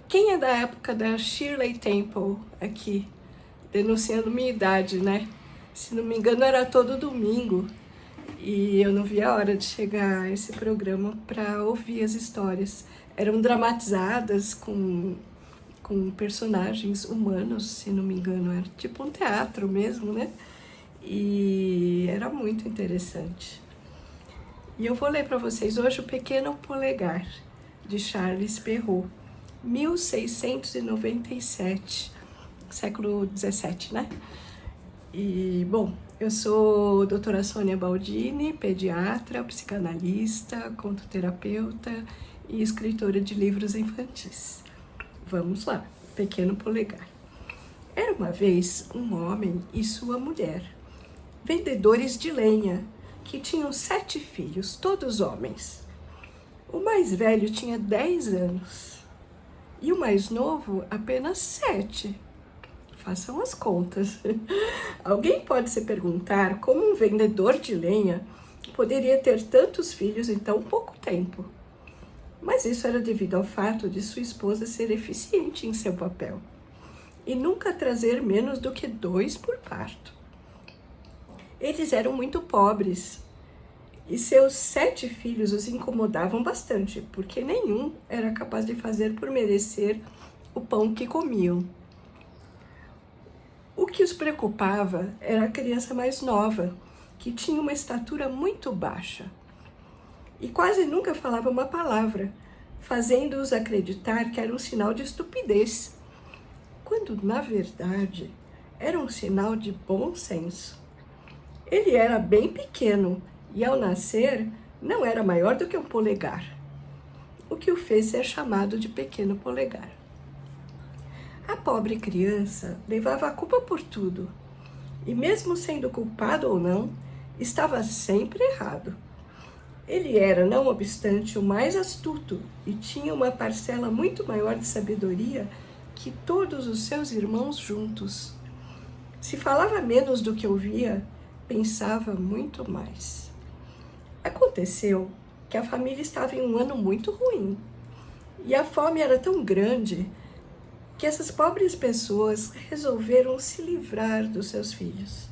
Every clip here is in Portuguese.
Quem é da época da Shirley Temple aqui? Denunciando minha idade, né? Se não me engano, era todo domingo. E eu não via a hora de chegar a esse programa para ouvir as histórias. Eram dramatizadas com personagens humanos, se não me engano. Era tipo um teatro mesmo, né? E era muito interessante. E eu vou ler para vocês hoje O Pequeno Polegar, de Charles Perrault, 1697, século 17, né? E, bom, eu sou doutora Sônia Baldini, pediatra, psicanalista, contoterapeuta e escritora de livros infantis. Vamos lá, Pequeno Polegar. Era uma vez um homem e sua mulher, vendedores de lenha, que tinham 7 filhos, todos homens. O mais velho tinha 10 anos e o mais novo apenas 7. Façam as contas. Alguém pode se perguntar como um vendedor de lenha poderia ter tantos filhos em tão pouco tempo. Mas isso era devido ao fato de sua esposa ser eficiente em seu papel e nunca trazer menos do que 2 por parto. Eles eram muito pobres e seus 7 filhos os incomodavam bastante, porque nenhum era capaz de fazer por merecer o pão que comiam. O que os preocupava era a criança mais nova, que tinha uma estatura muito baixa e quase nunca falava uma palavra, fazendo-os acreditar que era um sinal de estupidez, quando, na verdade, era um sinal de bom senso. Ele era bem pequeno e, ao nascer, não era maior do que um polegar, o que o fez ser chamado de Pequeno Polegar. A pobre criança levava a culpa por tudo, e mesmo sendo culpado ou não, estava sempre errado. Ele era, não obstante, o mais astuto e tinha uma parcela muito maior de sabedoria que todos os seus irmãos juntos. Se falava menos do que ouvia, pensava muito mais. Aconteceu que a família estava em um ano muito ruim e a fome era tão grande que essas pobres pessoas resolveram se livrar dos seus filhos.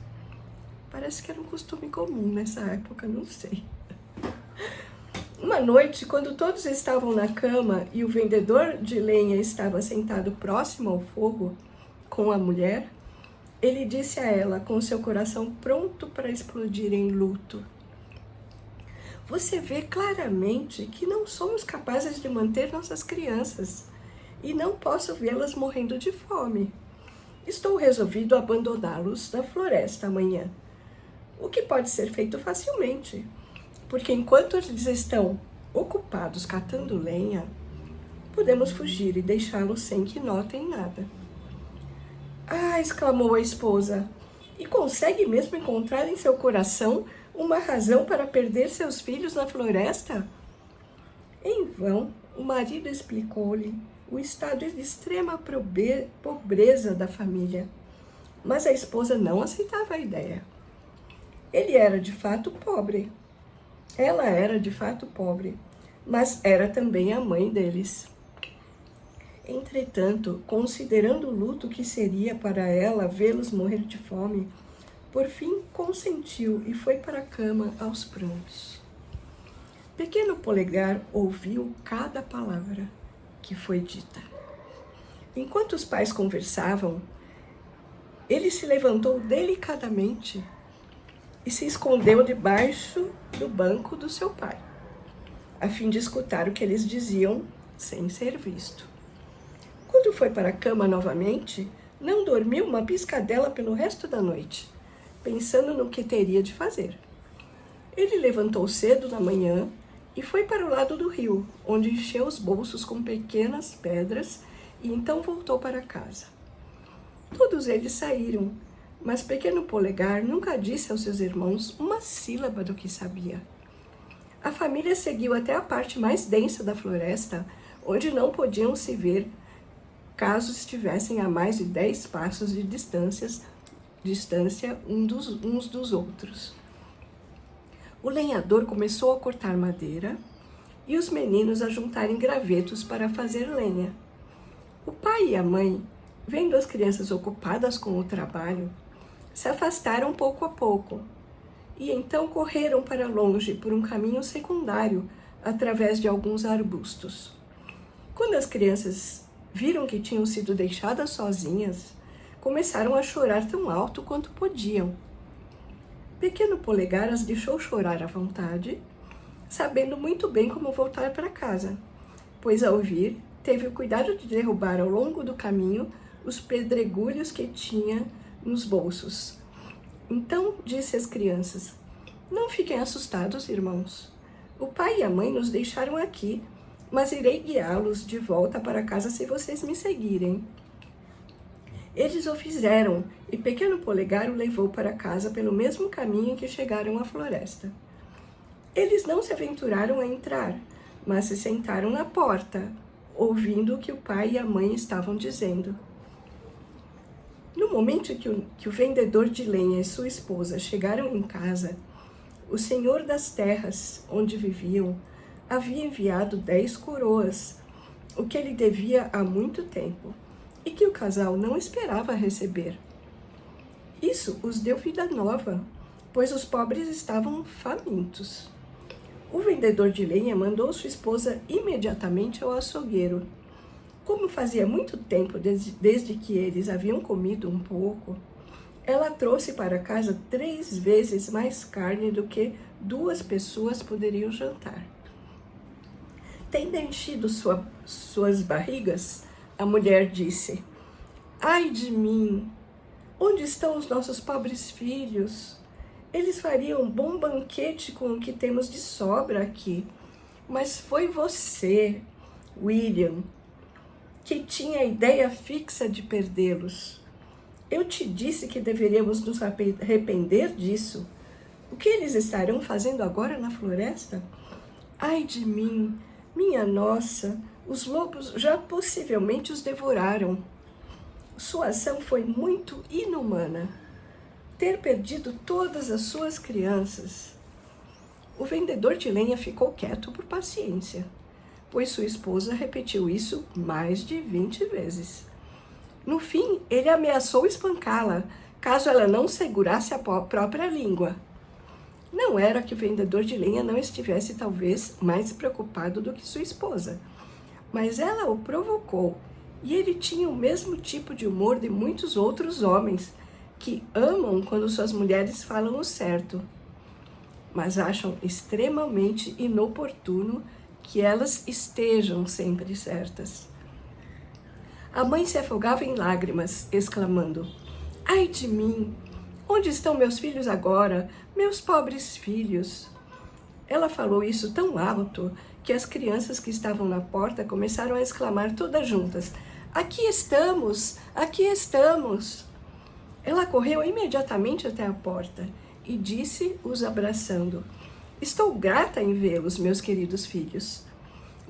Parece que era um costume comum nessa época, não sei. Uma noite, quando todos estavam na cama e o vendedor de lenha estava sentado próximo ao fogo com a mulher, ele disse a ela, com seu coração pronto para explodir em luto: "Você vê claramente que não somos capazes de manter nossas crianças e não posso vê-las morrendo de fome. Estou resolvido a abandoná-los na floresta amanhã, o que pode ser feito facilmente, porque enquanto eles estão ocupados catando lenha, podemos fugir e deixá-los sem que notem nada." "Ah!" exclamou a esposa, "e consegue mesmo encontrar em seu coração uma razão para perder seus filhos na floresta?" Em vão, o marido explicou-lhe o estado de extrema pobreza da família, mas a esposa não aceitava a ideia. Ele era de fato pobre. Ela era de fato pobre, mas era também a mãe deles. Entretanto, considerando o luto que seria para ela vê-los morrer de fome, por fim consentiu e foi para a cama aos prantos. Pequeno Polegar ouviu cada palavra que foi dita. Enquanto os pais conversavam, ele se levantou delicadamente e se escondeu debaixo do banco do seu pai, a fim de escutar o que eles diziam sem ser visto. Quando foi para a cama novamente, não dormiu uma piscadela pelo resto da noite, pensando no que teria de fazer. Ele levantou cedo na manhã e foi para o lado do rio, onde encheu os bolsos com pequenas pedras e então voltou para casa. Todos eles saíram, mas Pequeno Polegar nunca disse aos seus irmãos uma sílaba do que sabia. A família seguiu até a parte mais densa da floresta, onde não podiam se ver caso estivessem a mais de 10 passos de distância uns dos outros. O lenhador começou a cortar madeira e os meninos a juntarem gravetos para fazer lenha. O pai e a mãe, vendo as crianças ocupadas com o trabalho, se afastaram pouco a pouco e então correram para longe por um caminho secundário através de alguns arbustos. Quando as crianças viram que tinham sido deixadas sozinhas, começaram a chorar tão alto quanto podiam. Pequeno Polegar as deixou chorar à vontade, sabendo muito bem como voltar para casa, pois ao vir, teve o cuidado de derrubar ao longo do caminho os pedregulhos que tinha nos bolsos. Então disse às crianças: "Não fiquem assustados, irmãos. O pai e a mãe nos deixaram aqui, mas irei guiá-los de volta para casa se vocês me seguirem." Eles o fizeram, e Pequeno Polegar o levou para casa pelo mesmo caminho em que chegaram à floresta. Eles não se aventuraram a entrar, mas se sentaram na porta, ouvindo o que o pai e a mãe estavam dizendo. No momento que o vendedor de lenha e sua esposa chegaram em casa, o senhor das terras onde viviam havia enviado 10 coroas, o que ele devia há muito tempo, e que o casal não esperava receber. Isso os deu vida nova, pois os pobres estavam famintos. O vendedor de lenha mandou sua esposa imediatamente ao açougueiro. Como fazia muito tempo desde que eles haviam comido um pouco, ela trouxe para casa 3 vezes mais carne do que 2 pessoas poderiam jantar. Tendo enchido suas barrigas, a mulher disse: "Ai de mim! Onde estão os nossos pobres filhos? Eles fariam um bom banquete com o que temos de sobra aqui. Mas foi você, William, que tinha a ideia fixa de perdê-los. Eu te disse que deveríamos nos arrepender disso. O que eles estarão fazendo agora na floresta? Ai de mim, minha nossa, os lobos já possivelmente os devoraram. Sua ação foi muito inumana. Ter perdido todas as suas crianças." O vendedor de lenha ficou quieto por paciência, pois sua esposa repetiu isso mais de 20 vezes. No fim, ele ameaçou espancá-la, caso ela não segurasse a própria língua. Não era que o vendedor de lenha não estivesse talvez mais preocupado do que sua esposa, mas ela o provocou, e ele tinha o mesmo tipo de humor de muitos outros homens, que amam quando suas mulheres falam o certo, mas acham extremamente inoportuno que elas estejam sempre certas. A mãe se afogava em lágrimas, exclamando: "Ai de mim! Onde estão meus filhos agora, meus pobres filhos?" Ela falou isso tão alto que as crianças que estavam na porta começaram a exclamar todas juntas: "Aqui estamos! Aqui estamos!" Ela correu imediatamente até a porta e disse, os abraçando: "Estou grata em vê-los, meus queridos filhos.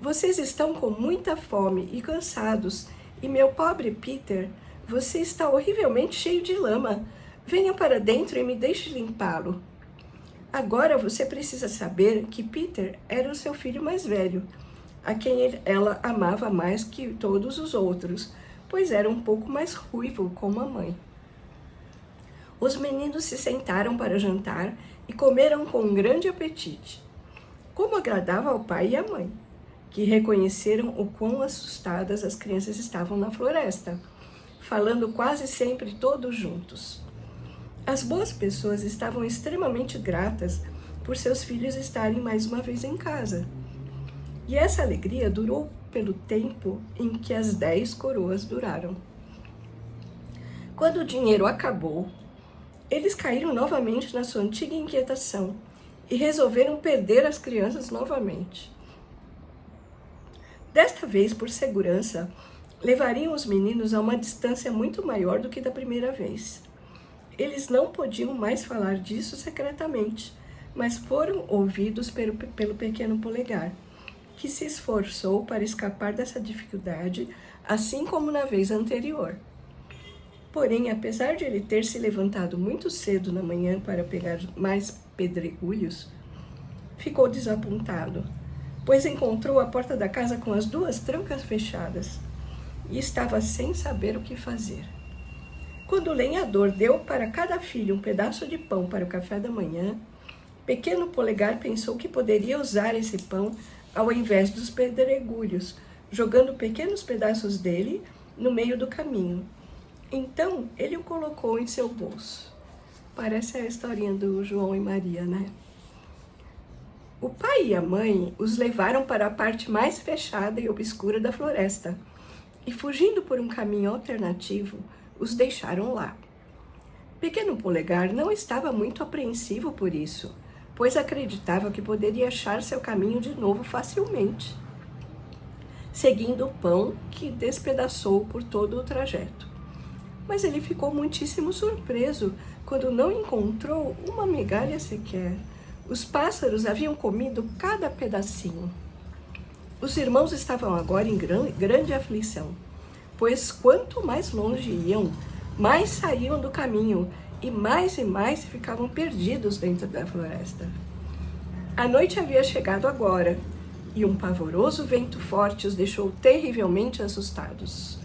Vocês estão com muita fome e cansados, e meu pobre Peter, você está horrivelmente cheio de lama. Venha para dentro e me deixe limpá-lo." Agora você precisa saber que Peter era o seu filho mais velho, a quem ela amava mais que todos os outros, pois era um pouco mais ruivo como a mãe. Os meninos se sentaram para jantar e comeram com grande apetite. Como agradava ao pai e à mãe, que reconheceram o quão assustadas as crianças estavam na floresta, falando quase sempre todos juntos. As boas pessoas estavam extremamente gratas por seus filhos estarem mais uma vez em casa. E essa alegria durou pelo tempo em que as 10 coroas duraram. Quando o dinheiro acabou, eles caíram novamente na sua antiga inquietação e resolveram perder as crianças novamente. Desta vez, por segurança, levariam os meninos a uma distância muito maior do que da primeira vez. Eles não podiam mais falar disso secretamente, mas foram ouvidos pelo Pequeno Polegar, que se esforçou para escapar dessa dificuldade, assim como na vez anterior. Porém, apesar de ele ter se levantado muito cedo na manhã para pegar mais pedregulhos, ficou desapontado, pois encontrou a porta da casa com as 2 trancas fechadas. e estava sem saber o que fazer. Quando o lenhador deu para cada filho um pedaço de pão para o café da manhã, Pequeno Polegar pensou que poderia usar esse pão ao invés dos pedregulhos, jogando pequenos pedaços dele no meio do caminho. Então, ele o colocou em seu bolso. Parece a historinha do João e Maria, né? O pai e a mãe os levaram para a parte mais fechada e obscura da floresta e, fugindo por um caminho alternativo, os deixaram lá. Pequeno Polegar não estava muito apreensivo por isso, pois acreditava que poderia achar seu caminho de novo facilmente, seguindo o pão que despedaçou por todo o trajeto. Mas ele ficou muitíssimo surpreso quando não encontrou uma migalha sequer. Os pássaros haviam comido cada pedacinho. Os irmãos estavam agora em grande aflição, pois quanto mais longe iam, mais saíam do caminho e mais ficavam perdidos dentro da floresta. A noite havia chegado agora e um pavoroso vento forte os deixou terrivelmente assustados.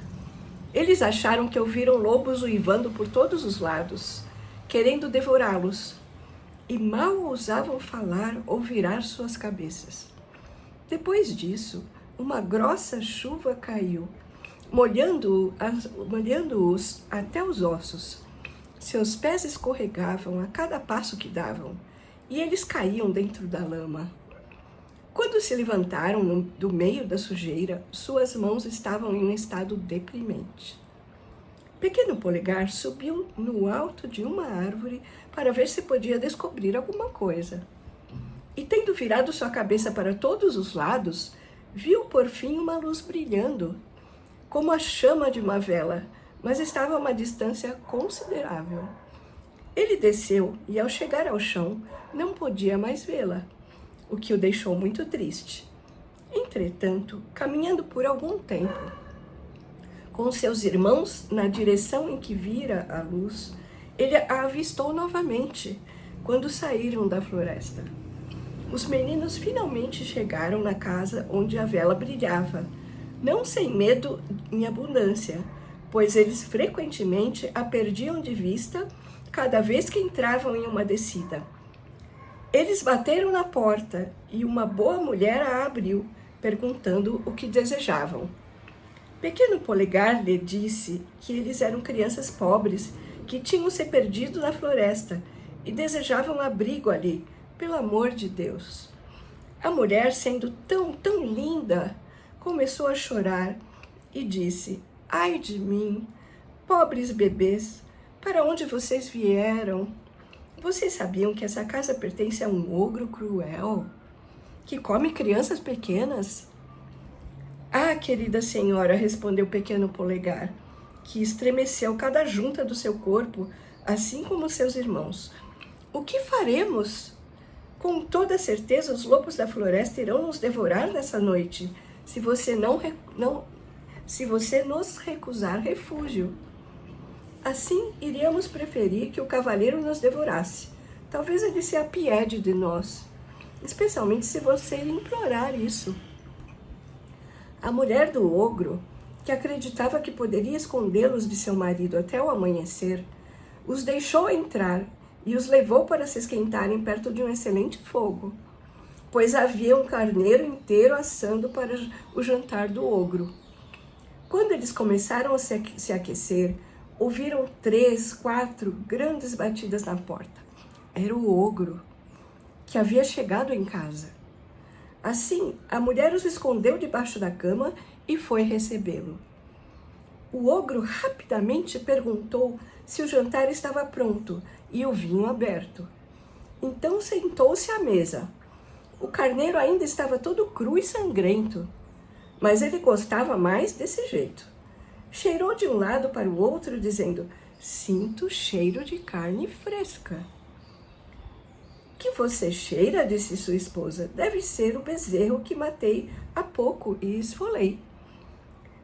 Eles acharam que ouviram lobos uivando por todos os lados, querendo devorá-los, e mal ousavam falar ou virar suas cabeças. Depois disso, uma grossa chuva caiu, molhando-os até os ossos. Seus pés escorregavam a cada passo que davam, e eles caíam dentro da lama. Quando se levantaram do meio da sujeira, suas mãos estavam em um estado deprimente. Pequeno Polegar subiu no alto de uma árvore para ver se podia descobrir alguma coisa. E, tendo virado sua cabeça para todos os lados, viu por fim uma luz brilhando, como a chama de uma vela, mas estava a uma distância considerável. Ele desceu e, ao chegar ao chão, não podia mais vê-la, o que o deixou muito triste. Entretanto, caminhando por algum tempo, com seus irmãos na direção em que vira a luz, ele a avistou novamente, quando saíram da floresta. Os meninos finalmente chegaram na casa onde a vela brilhava, não sem medo em abundância, pois eles frequentemente a perdiam de vista cada vez que entravam em uma descida. Eles bateram na porta e uma boa mulher a abriu, perguntando o que desejavam. Pequeno Polegar lhe disse que eles eram crianças pobres que tinham se perdido na floresta e desejavam abrigo ali, pelo amor de Deus. A mulher, sendo tão linda, começou a chorar e disse: ai de mim, pobres bebês, para onde vocês vieram? Vocês sabiam que essa casa pertence a um ogro cruel, que come crianças pequenas? Ah, querida senhora, respondeu Pequeno Polegar, que estremeceu cada junta do seu corpo, assim como seus irmãos. O que faremos? Com toda certeza, os lobos da floresta irão nos devorar nessa noite, se você nos recusar refúgio. Assim, iríamos preferir que o cavaleiro nos devorasse. Talvez ele se apiede de nós, especialmente se você implorar isso. A mulher do ogro, que acreditava que poderia escondê-los de seu marido até o amanhecer, os deixou entrar e os levou para se esquentarem perto de um excelente fogo, pois havia um carneiro inteiro assando para o jantar do ogro. Quando eles começaram a se aquecer, ouviram 3, 4 grandes batidas na porta. Era o ogro, que havia chegado em casa. Assim, a mulher os escondeu debaixo da cama e foi recebê-lo. O ogro rapidamente perguntou se o jantar estava pronto e o vinho aberto. Então sentou-se à mesa. O carneiro ainda estava todo cru e sangrento, mas ele gostava mais desse jeito. Cheirou de um lado para o outro, dizendo: sinto cheiro de carne fresca. Que você cheira? Disse sua esposa. Deve ser o bezerro que matei há pouco e esfolei.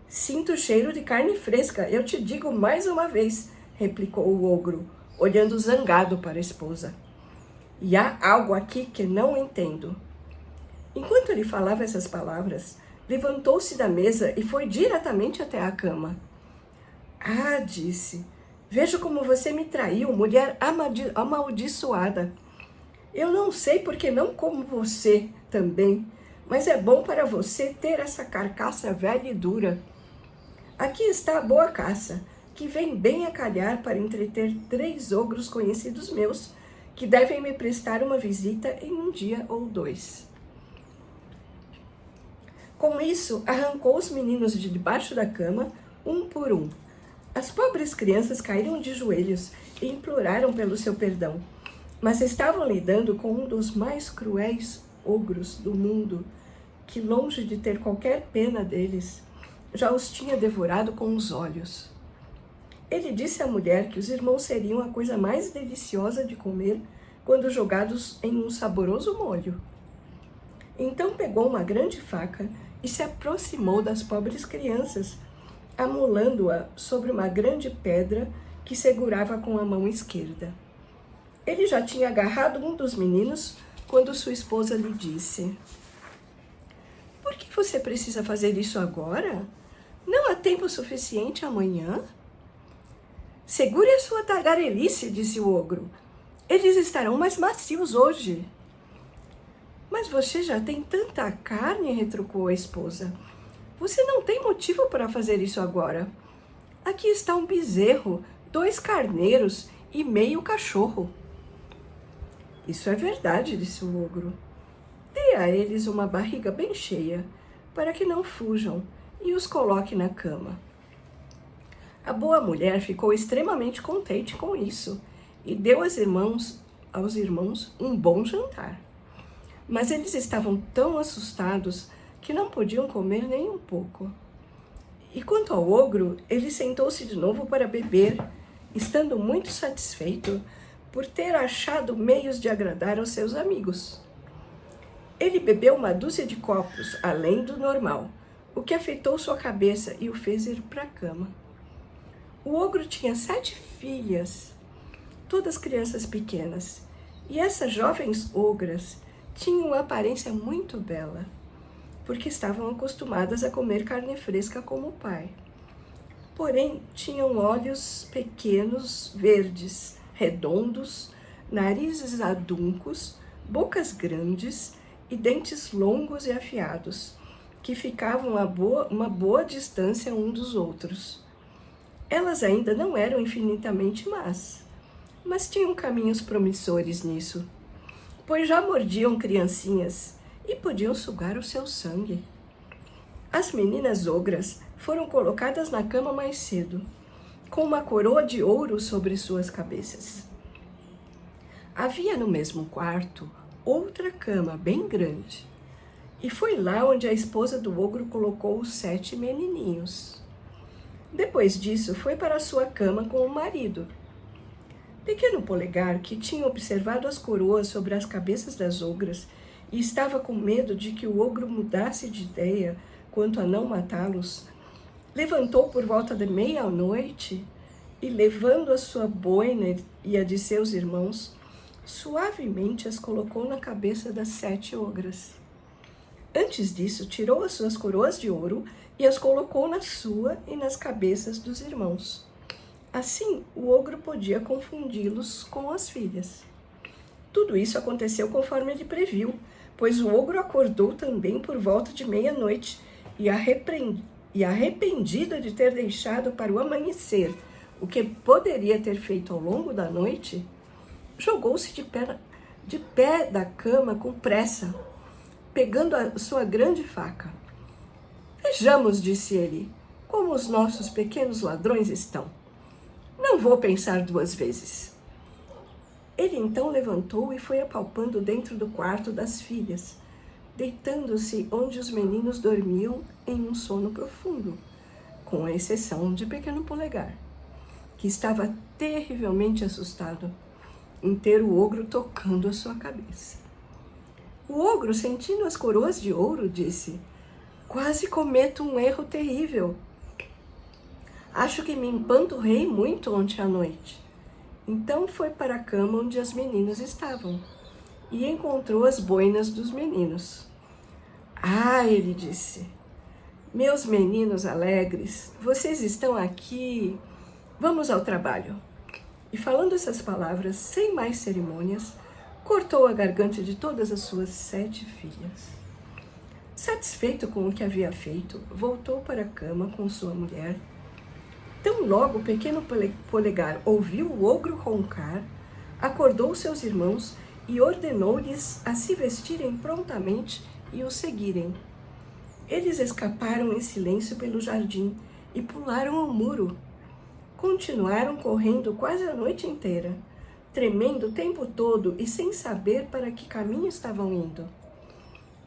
Sinto cheiro de carne fresca, eu te digo mais uma vez, replicou o ogro, olhando zangado para a esposa. E há algo aqui que não entendo. Enquanto ele falava essas palavras, Levantou-se da mesa e foi diretamente até a cama. Ah, disse, vejo como você me traiu, mulher amaldiçoada. Eu não sei porque não como você também, mas é bom para você ter essa carcaça velha e dura. Aqui está a boa caça, que vem bem a calhar para entreter 3 ogros conhecidos meus, que devem me prestar uma visita em um dia ou 2. Com isso, arrancou os meninos de debaixo da cama, um por um. As pobres crianças caíram de joelhos e imploraram pelo seu perdão, mas estavam lidando com um dos mais cruéis ogros do mundo, que, longe de ter qualquer pena deles, já os tinha devorado com os olhos. Ele disse à mulher que os irmãos seriam a coisa mais deliciosa de comer quando jogados em um saboroso molho. Então pegou uma grande faca e se aproximou das pobres crianças, amolando-a sobre uma grande pedra que segurava com a mão esquerda. Ele já tinha agarrado um dos meninos quando sua esposa lhe disse: "Por que você precisa fazer isso agora? Não há tempo suficiente amanhã?" "Segure a sua tagarelice", disse o ogro. "Eles estarão mais macios hoje." "Mas você já tem tanta carne", retrucou a esposa. "Você não tem motivo para fazer isso agora. Aqui está um bezerro, 2 carneiros e meio cachorro." "Isso é verdade", disse o ogro. "Dê a eles uma barriga bem cheia, para que não fujam, e os coloque na cama." A boa mulher ficou extremamente contente com isso e deu aos irmãos um bom jantar. Mas eles estavam tão assustados que não podiam comer nem um pouco. E quanto ao ogro, ele sentou-se de novo para beber, estando muito satisfeito por ter achado meios de agradar aos seus amigos. Ele bebeu uma dúzia de copos, além do normal, o que afetou sua cabeça e o fez ir para a cama. O ogro tinha 7 filhas, todas crianças pequenas, e essas jovens ogras tinham uma aparência muito bela, porque estavam acostumadas a comer carne fresca como o pai. Porém, tinham olhos pequenos, verdes, redondos, narizes aduncos, bocas grandes e dentes longos e afiados, que ficavam a uma boa distância um dos outros. Elas ainda não eram infinitamente más, mas tinham caminhos promissores nisso, pois já mordiam criancinhas e podiam sugar o seu sangue. As meninas ogras foram colocadas na cama mais cedo, com uma coroa de ouro sobre suas cabeças. Havia no mesmo quarto outra cama bem grande, e foi lá onde a esposa do ogro colocou os 7 menininhos. Depois disso, foi para a sua cama com o marido. Pequeno Polegar, que tinha observado as coroas sobre as cabeças das ogras e estava com medo de que o ogro mudasse de ideia quanto a não matá-los, levantou por volta de meia-noite e, levando a sua boina e a de seus irmãos, suavemente as colocou na cabeça das 7 ogras. Antes disso, tirou as suas coroas de ouro e as colocou na sua e nas cabeças dos irmãos. Assim, o ogro podia confundi-los com as filhas. Tudo isso aconteceu conforme ele previu, pois o ogro acordou também por volta de meia-noite e arrependido de ter deixado para o amanhecer o que poderia ter feito ao longo da noite, jogou-se de pé da cama com pressa, pegando a sua grande faca. "Vejamos", disse ele, "como os nossos pequenos ladrões estão. Não vou pensar 2 vezes." Ele então levantou e foi apalpando dentro do quarto das filhas, deitando-se onde os meninos dormiam em um sono profundo, com a exceção de Pequeno Polegar, que estava terrivelmente assustado em ter o ogro tocando a sua cabeça. O ogro, sentindo as coroas de ouro, disse: "Quase cometo um erro terrível. Acho que me empanturrei muito ontem à noite." Então foi para a cama onde as meninas estavam e encontrou as boinas dos meninos. "Ah", ele disse, Meus meninos alegres, vocês estão aqui, vamos ao trabalho. E falando essas palavras, sem mais cerimônias, cortou a garganta de todas as suas 7 filhas. Satisfeito com o que havia feito, voltou para a cama com sua mulher. Tão logo o pequeno polegar ouviu o ogro roncar, acordou seus irmãos e ordenou-lhes a se vestirem prontamente e o seguirem. Eles escaparam em silêncio pelo jardim e pularam o muro. Continuaram correndo quase a noite inteira, tremendo o tempo todo e sem saber para que caminho estavam indo.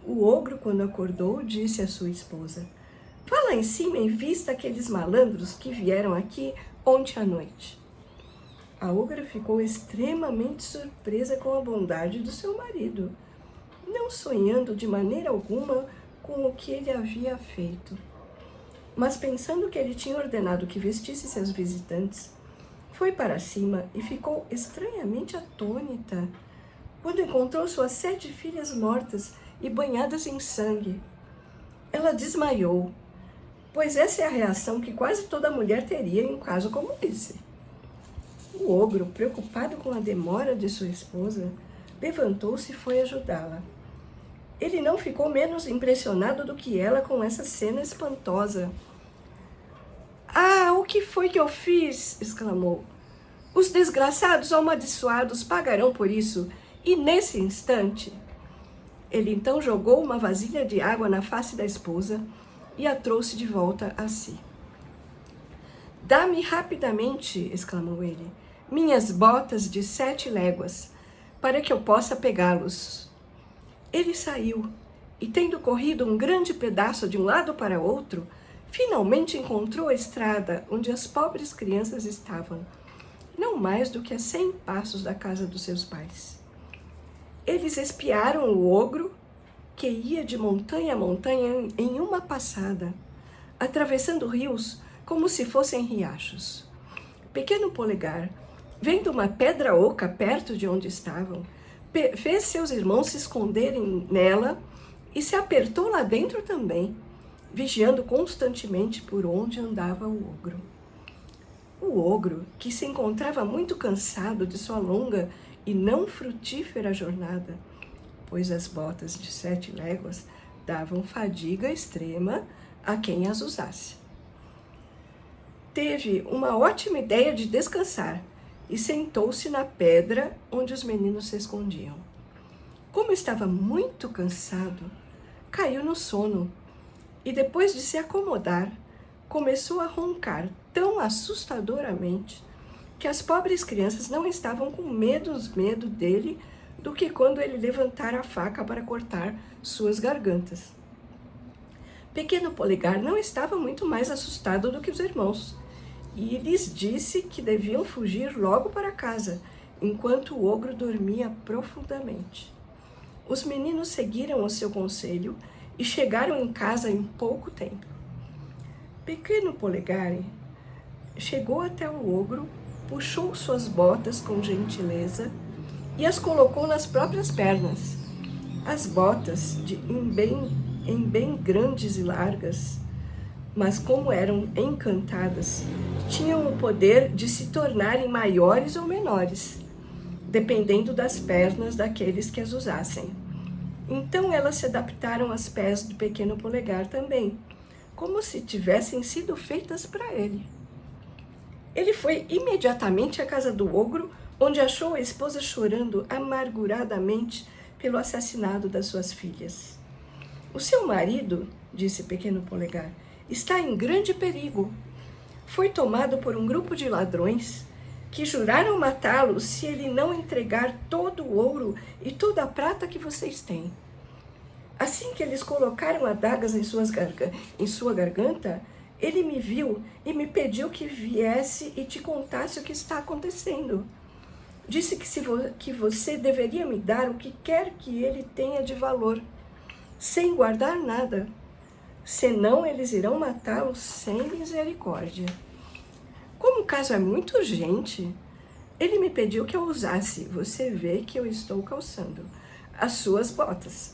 O ogro, quando acordou, disse à sua esposa: "Vá lá em cima e vista aqueles malandros que vieram aqui ontem à noite." A ogra ficou extremamente surpresa com a bondade do seu marido, não sonhando de maneira alguma com o que ele havia feito. Mas pensando que ele tinha ordenado que vestisse seus visitantes, foi para cima e ficou estranhamente atônita quando encontrou suas 7 filhas mortas e banhadas em sangue. Ela desmaiou, pois essa é a reação que quase toda mulher teria em um caso como esse. O ogro, preocupado com a demora de sua esposa, levantou-se e foi ajudá-la. Ele não ficou menos impressionado do que ela com essa cena espantosa. "Ah, o que foi que eu fiz?" exclamou. "Os desgraçados amaldiçoados pagarão por isso." E nesse instante, ele então jogou uma vasilha de água na face da esposa e a trouxe de volta a si. "Dá-me rapidamente", exclamou ele, "minhas botas de 7 léguas, para que eu possa pegá-los." Ele saiu e, tendo corrido um grande pedaço de um lado para outro, finalmente encontrou a estrada onde as pobres crianças estavam, não mais do que a 100 passos da casa dos seus pais. Eles espiaram o ogro, que ia de montanha a montanha em uma passada, atravessando rios como se fossem riachos. Pequeno Polegar, vendo uma pedra oca perto de onde estavam, fez seus irmãos se esconderem nela e se apertou lá dentro também, vigiando constantemente por onde andava o ogro. O ogro, que se encontrava muito cansado de sua longa e não frutífera jornada, pois as botas de 7 léguas davam fadiga extrema a quem as usasse, teve uma ótima ideia de descansar e sentou-se na pedra onde os meninos se escondiam. Como estava muito cansado, caiu no sono e, depois de se acomodar, começou a roncar tão assustadoramente que as pobres crianças não estavam com medo dele do que quando ele levantara a faca para cortar suas gargantas. Pequeno Polegar não estava muito mais assustado do que os irmãos, e lhes disse que deviam fugir logo para casa, enquanto o ogro dormia profundamente. Os meninos seguiram o seu conselho e chegaram em casa em pouco tempo. Pequeno Polegar chegou até o ogro, puxou suas botas com gentileza e as colocou nas próprias pernas. As botas, em bem grandes e largas, mas como eram encantadas, tinham o poder de se tornarem maiores ou menores, dependendo das pernas daqueles que as usassem. Então elas se adaptaram aos pés do Pequeno Polegar também, como se tivessem sido feitas para ele. Ele foi imediatamente à casa do ogro, onde achou a esposa chorando amarguradamente pelo assassinato das suas filhas. "O seu marido", disse Pequeno Polegar, "está em grande perigo. Foi tomado por um grupo de ladrões que juraram matá-lo se ele não entregar todo o ouro e toda a prata que vocês têm. Assim que eles colocaram adagas em sua garganta, ele me viu e me pediu que viesse e te contasse o que está acontecendo. Disse que você deveria me dar o que quer que ele tenha de valor, sem guardar nada. Senão eles irão matá-lo sem misericórdia. Como o caso é muito urgente, ele me pediu que eu usasse, você vê que eu estou calçando, as suas botas,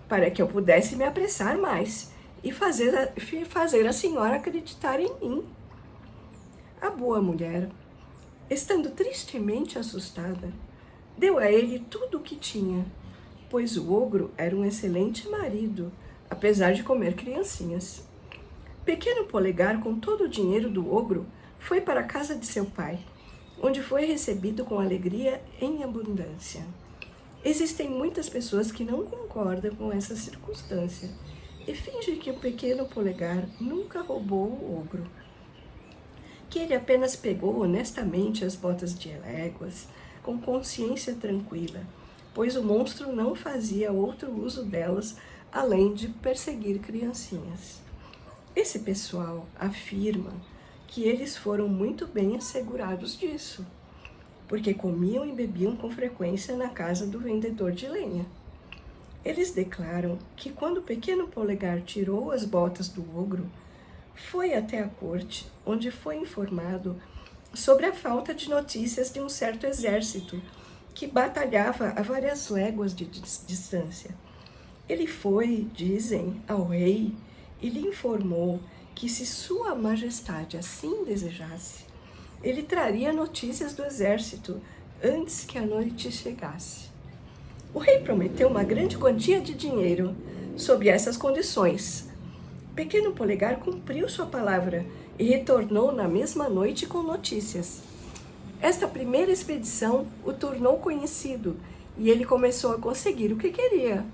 para que eu pudesse me apressar mais e fazer a senhora acreditar em mim. A boa mulher, estando tristemente assustada, deu a ele tudo o que tinha, pois o ogro era um excelente marido, apesar de comer criancinhas. Pequeno Polegar, com todo o dinheiro do ogro, foi para a casa de seu pai, onde foi recebido com alegria em abundância. Existem muitas pessoas que não concordam com essa circunstância e fingem que o pequeno Polegar nunca roubou o ogro, que ele apenas pegou honestamente as botas de léguas, com consciência tranquila, pois o monstro não fazia outro uso delas além de perseguir criancinhas. Esse pessoal afirma que eles foram muito bem assegurados disso, porque comiam e bebiam com frequência na casa do vendedor de lenha. Eles declaram que quando o pequeno Polegar tirou as botas do ogro, foi até a corte, onde foi informado sobre a falta de notícias de um certo exército que batalhava a várias léguas de distância. Ele foi, dizem, ao rei e lhe informou que, se sua majestade assim desejasse, ele traria notícias do exército antes que a noite chegasse. O rei prometeu uma grande quantia de dinheiro sob essas condições. Pequeno Polegar cumpriu sua palavra e retornou na mesma noite com notícias. Esta primeira expedição o tornou conhecido e ele começou a conseguir o que queria,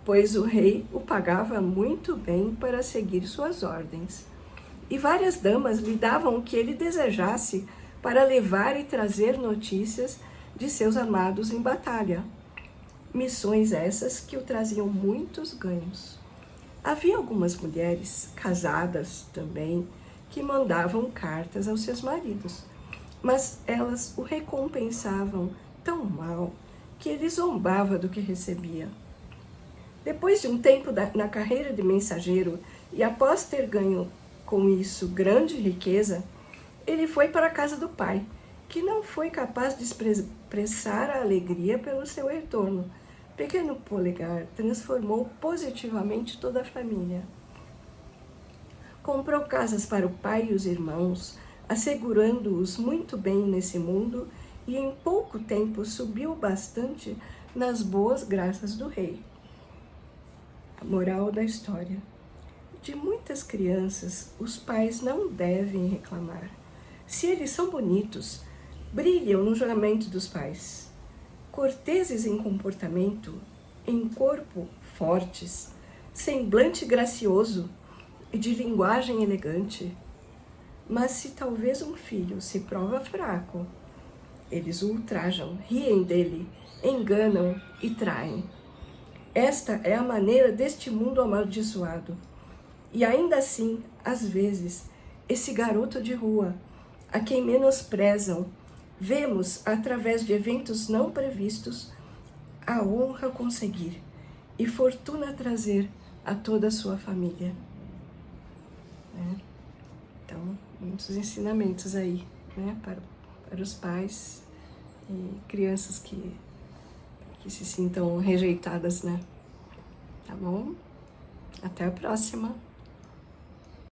pois o rei o pagava muito bem para seguir suas ordens. E várias damas lhe davam o que ele desejasse para levar e trazer notícias de seus amados em batalha. Missões essas que o traziam muitos ganhos. Havia algumas mulheres, casadas também, que mandavam cartas aos seus maridos, mas elas o recompensavam tão mal que ele zombava do que recebia. Depois de um tempo na carreira de mensageiro e após ter ganho com isso grande riqueza, ele foi para a casa do pai, que não foi capaz de expressar a alegria pelo seu retorno. Pequeno Polegar transformou positivamente toda a família. Comprou casas para o pai e os irmãos, assegurando-os muito bem nesse mundo, e em pouco tempo subiu bastante nas boas graças do rei. A moral da história: de muitas crianças, os pais não devem reclamar. Se eles são bonitos, brilham no julgamento dos pais. Corteses em comportamento, em corpo fortes, semblante gracioso e de linguagem elegante. Mas se talvez um filho se prova fraco, eles o ultrajam, riem dele, enganam e traem. Esta é a maneira deste mundo amaldiçoado. E ainda assim, às vezes, esse garoto de rua, a quem menosprezam, vemos, através de eventos não previstos, a honra conseguir e fortuna trazer a toda a sua família. Então, muitos ensinamentos aí, para os pais e crianças que se sintam rejeitadas, Tá bom? Até a próxima!